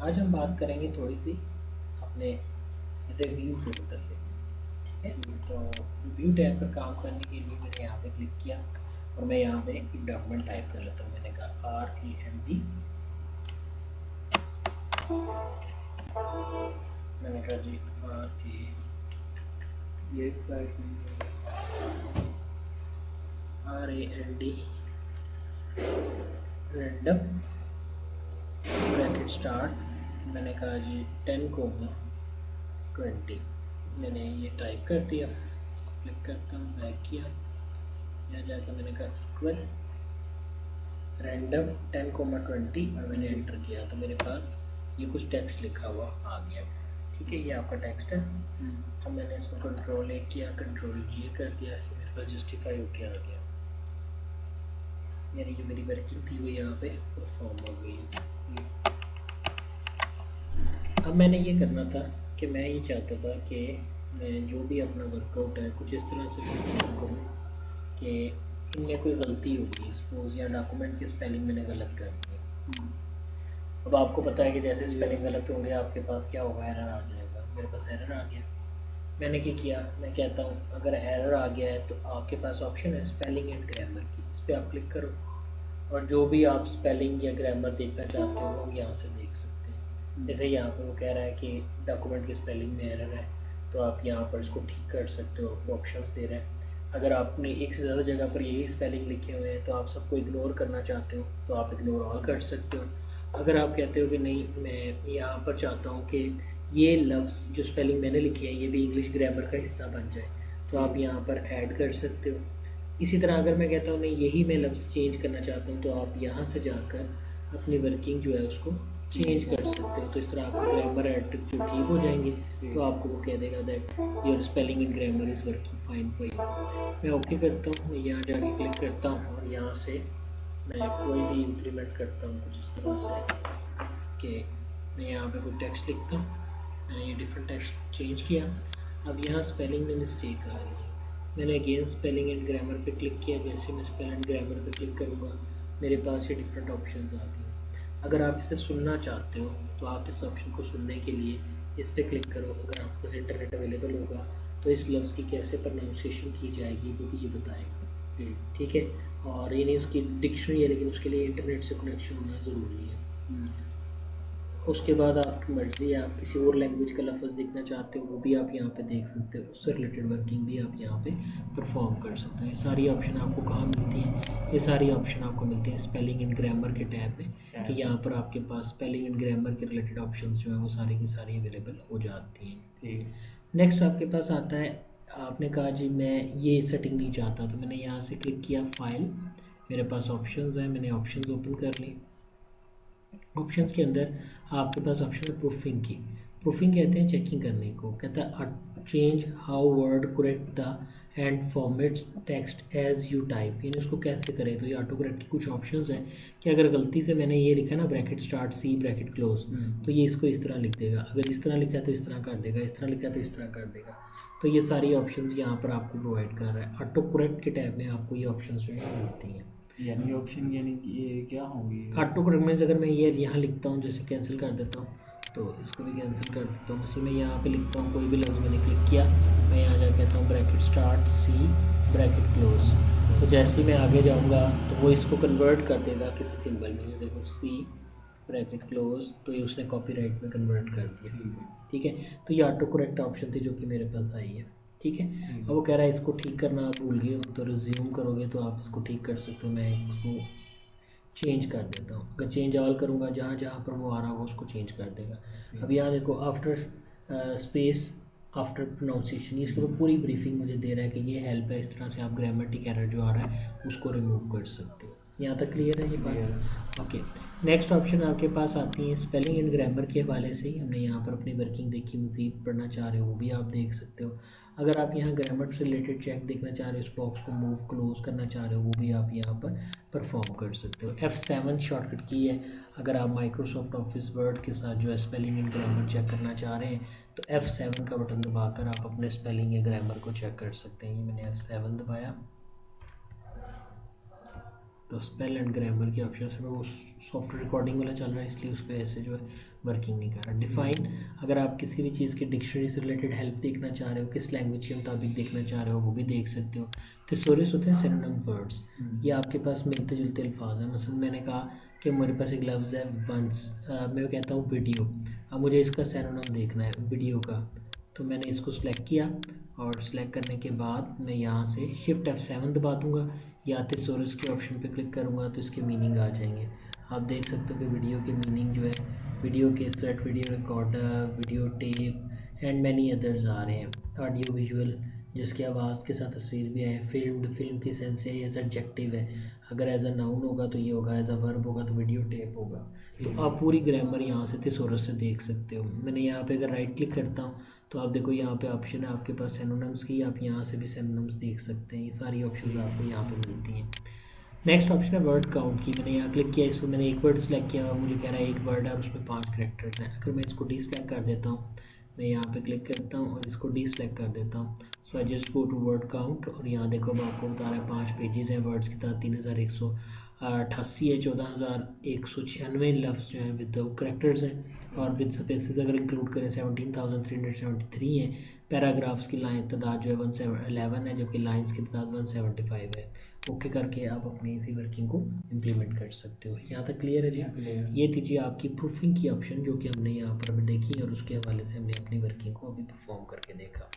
आज हम बात करेंगे थोड़ी सी अपने रिव्यू के मुताबिक, ठीक है। तो रिव्यू टैब पर काम करने के लिए मैंने यहाँ पे क्लिक किया और मैं यहाँ पे एक डॉक्यूमेंट टाइप कर लेता हूँ। मैंने कहा RAND, मैंने कहा जी RAND रैंडम ब्रैकेट स्टार्ट, मैंने कहा जी 10,20, मैंने ये टाइप कर दिया। क्लिक करता हूँ, बैक किया, यहाँ जाकर मैंने कहा इक्वल रैंडम 10,20 और मैंने एंटर किया तो मेरे पास ये कुछ टेक्स्ट लिखा हुआ आ गया। ठीक है, ये आपका टेक्स्ट है। अब मैंने इसको कंट्रोल ए किया, कंट्रोल जी कर दिया, मेरे पास जस्टिफाई होके आ गया, यानी जो मेरी वर्किंग थी वो यहाँ पे परफॉर्म हो गई। अब मैंने ये करना था कि मैं ये चाहता था कि मैं जो भी अपना वर्कआउट है कुछ इस तरह से परफॉर्म करूँ कि इनमें कोई गलती होगी, सपोज या डॉक्यूमेंट की स्पेलिंग मैंने गलत कर दी है। अब आपको पता है कि जैसे स्पेलिंग गलत होंगे आपके पास क्या होगा, एरर आ जाएगा। मेरे पास एरर आ गया, मैंने क्या किया, मैं कहता हूँ अगर एरर आ गया है तो आपके पास ऑप्शन है स्पेलिंग एंड ग्रामर की, इस पर आप क्लिक करो और जो भी आप स्पेलिंग या ग्रामर देखना चाहते हो वो यहाँ से देख सकते हैं। जैसे यहाँ पे वो कह रहा है कि डॉक्यूमेंट की स्पेलिंग में एरर है तो आप यहाँ पर इसको ठीक कर सकते हो, आपको ऑप्शंस दे रहे हैं। अगर आपने एक से ज़्यादा जगह पर यही स्पेलिंग लिखे हुए हैं तो आप सबको इग्नोर करना चाहते हो तो आप इग्नोर ऑल कर सकते हो। अगर आप कहते हो कि नहीं मैं यहाँ पर चाहता हूँ कि ये लफ्ज़ जो स्पेलिंग मैंने लिखी है ये भी इंग्लिश ग्रामर का हिस्सा बन जाए तो आप यहाँ पर ऐड कर सकते हो। इसी तरह अगर मैं कहता हूँ नहीं यही मैं लफ्ज़ चेंज करना चाहता हूँ तो आप यहाँ से जाकर अपनी वर्किंग जो है उसको चेंज कर सकते हो। तो इस तरह आपके ग्रामर एडिट जो ठीक हो जाएंगे तो आपको वो कह देगा that your spelling and grammar is working fine for you. मैं ओके करता हूँ, यहाँ जाके क्लिक करता हूँ और यहाँ से मैं कोई भी इम्प्लीमेंट करता हूँ कुछ इस तरह से कि मैं यहाँ पे कोई टेक्स्ट लिखता हूँ। मैंने ये डिफरेंट टेक्स्ट चेंज किया। अब यहाँ स्पेलिंग में मिस्टेक आ रही है, मैंने अगेन स्पेलिंग एंड ग्रामर पे क्लिक किया। जैसे मैं स्पेल एंड ग्रामर पे क्लिक करूँगा मेरे पास ये डिफरेंट ऑप्शंस आ गए। अगर आप इसे सुनना चाहते हो तो आप इस ऑप्शन को सुनने के लिए इस पर क्लिक करो। अगर आपके पास इंटरनेट अवेलेबल होगा तो इस लफ्ज़ की कैसे प्रोनाउंसिएशन की जाएगी वो भी ये बताएगा, ठीक है। और ये नहीं उसकी डिक्शनरी है लेकिन उसके लिए इंटरनेट से कनेक्शन होना ज़रूरी है। उसके बाद आपकी मर्ज़ी है, आप किसी और लैंग्वेज का लफ्ज़ देखना चाहते हो वो भी आप यहाँ पे देख सकते हो, उससे रिलेटेड वर्किंग भी आप यहाँ पे परफॉर्म कर सकते हो। ये सारी ऑप्शन आपको कहाँ मिलती हैं, ये सारी ऑप्शन आपको मिलती हैं स्पेलिंग एंड ग्रामर के टैब में, कि यहाँ पर आपके पास स्पेलिंग एंड ग्रामर के रिलेटेड ऑप्शन जो हैं वो सारी की सारी अवेलेबल हो जाती हैं। नेक्स्ट आपके पास आता है, आपने कहा जी मैं ये सेटिंग नहीं चाहता तो मैंने यहाँ से क्लिक किया फाइल, मेरे पास ऑप्शंस हैं, मैंने ऑप्शंस ओपन कर ली। ऑप्शंस के अंदर आपके पास ऑप्शन है प्रूफिंग की। प्रूफिंग कहते हैं चेकिंग करने को, कहता है change how Word correct the and formats text as you type, यानी उसको कैसे करें। तो ये ऑटो करेक्ट की कुछ ऑप्शंस हैं कि अगर गलती से मैंने ये लिखा ना ब्रैकेट स्टार्ट सी ब्रैकेट क्लोज तो ये इसको इस तरह लिख देगा, अगर इस तरह लिखा है तो इस तरह कर देगा, इस तरह लिखा है तो इस तरह कर देगा। तो ये सारी ऑप्शंस यहाँ पर आपको प्रोवाइड कर रहा है। ऑटो करेक्ट के टैब में आपको ये ऑप्शंस जो है मिलती हैं। यानी ऑप्शन यानी ये क्या होंगे? ऑटो करेक्ट में अगर मैं ये यहाँ लिखता हूँ जैसे कैंसिल कर देता हूँ तो इसको भी कैंसिल कर देता हूँ। इसमें मैं यहाँ पे लिखता हूँ कोई भी लफ्ज़ मैंने क्लिक किया, मैं यहाँ जा कहता हूँ ब्रैकेट स्टार्ट सी ब्रैकेट क्लोज, तो जैसे ही मैं आगे जाऊँगा तो वो इसको कन्वर्ट कर देगा किसी सिंबल में। ये देखो सी ब्रैकेट क्लोज, तो ये उसने कॉपीराइट में कन्वर्ट कर दिया, ठीक है। तो ये ऑटो करेक्ट ऑप्शन थी जो कि मेरे पास आई है, ठीक है। अब वो कह रहा है इसको ठीक करना आप भूल गए हो तो रिज्यूम करोगे तो आप इसको ठीक कर सकते हो। मैं इसको चेंज कर देता हूँ, अगर चेंज ऑल करूँगा जहाँ जहाँ पर वो आ रहा होगा उसको चेंज कर देगा। अब यहाँ देखो आफ्टर स्पेस आफ्टर प्रोनाउंसिएशन, इसको तो पूरी ब्रीफिंग मुझे दे रहा है कि ये हेल्प है, इस तरह से आप ग्रामेटिक एरर जो आ रहा है उसको रिमूव कर सकते हो। यहाँ तक क्लियर है ये बात? ओके। नेक्स्ट ऑप्शन आपके पास आती है स्पेलिंग एंड ग्रामर के हवाले से ही हमने यहाँ पर अपनी वर्किंग देखी, मज़ीद पढ़ना चाह रहे हो वो भी आप देख सकते हो। अगर आप यहाँ ग्रामर से रिलेटेड चेक देखना चाह रहे हो, उस बॉक्स को मूव क्लोज करना चाह रहे हो वो भी आप यहाँ पर परफॉर्म कर सकते हो। F7 शॉर्टकट की है, अगर आप माइक्रोसॉफ्ट ऑफिस वर्ड के साथ जो है स्पेलिंग एंड ग्रामर चेक करना चाह रहे हैं तो F7 का बटन दबाकर आप अपने स्पेलिंग या ग्रामर को चेक कर सकते हैं। ये मैंने F7 दबाया तो स्पेल एंड ग्रामर के ऑप्शन है, वो सॉफ्टवेयर रिकॉर्डिंग वाला चल रहा है इसलिए उस पर ऐसे जो है वर्किंग नहीं कर रहा। डिफाइन, अगर आप किसी भी चीज़ की डिक्शनरी से रिलेटेड हेल्प देखना चाह रहे हो, किस लैंग्वेज के मुताबिक देखना चाह रहे हो वो भी देख सकते हो। थिसोरस होते हैं सिनोनिम वर्ड्स, ये आपके पास मिलते जुलते अल्फाज हैं। मसलन मैंने कहा कि मेरे पास एक लफ्ज़ है वंस, मैं कहता हूँ वीडियो, अब मुझे इसका सिनोनिम देखना है वीडियो का, तो मैंने इसको सिलेक्ट किया और सिलेक्ट करने के बाद मैं यहाँ से शिफ्ट F7 दबा दूँगा या थिसोरस के ऑप्शन पे क्लिक करूँगा तो इसके मीनिंग आ जाएंगे। आप देख सकते हो कि वीडियो के मीनिंग जो है video cassette, video recorder, video tape and many others आ रहे हैं। ऑडियो विजुअल जिसकी आवाज़ के साथ तस्वीर भी है। फिल्म की सेंस है एज एडजेक्टिव है, अगर एज अ नाउन होगा तो ये होगा, एज अ वर्ब होगा तो वीडियो टेप होगा। तो आप पूरी ग्रामर यहाँ से थिसोरस से देख सकते हो। मैंने यहाँ पे अगर राइट क्लिक करता हूँ तो आप देखो यहाँ पे ऑप्शन है आपके पास सिनोनिम्स की, आप यहाँ से भी सिनोनिम्स देख सकते हैं। ये सारी ऑप्शन आपको यहाँ पे मिलती हैं। नेक्स्ट ऑप्शन है वर्ड काउंट की, मैंने यहाँ क्लिक किया, इसको मैंने एक वर्ड सेलेक्ट किया और मुझे कह रहा है एक वर्ड है और उसमें 5 कैरेक्टर्स हैं। अगर मैं इसको डीसेलेक्ट कर देता हूँ, मैं यहाँ पे क्लिक करता हूँ और इसको डीसेलेक्ट कर देता हूँ, so I just go to word count और यहाँ देखो मैं आपको बता रहा है 5 पेजेस हैं वर्ड्स की तरह, 3188 है, 14196 लफ्ज़ जो हैं विद कैरेक्टर्स हैं और विद स्पेसेस अगर इंक्लूड करें 17373 हैं। पैराग्राफ्स की लाइन तादाद जो है 111 है, जबकि लाइंस की तादाद 175 है। ओके करके आप अपनी इसी वर्किंग को इम्प्लीमेंट कर सकते हो। यहाँ तक क्लियर है जी? ये थी जी आपकी प्रूफिंग की ऑप्शन जो कि हमने यहाँ पर अभी देखी और उसके हवाले से हमने अपनी वर्किंग को अभी परफॉर्म करके देखा।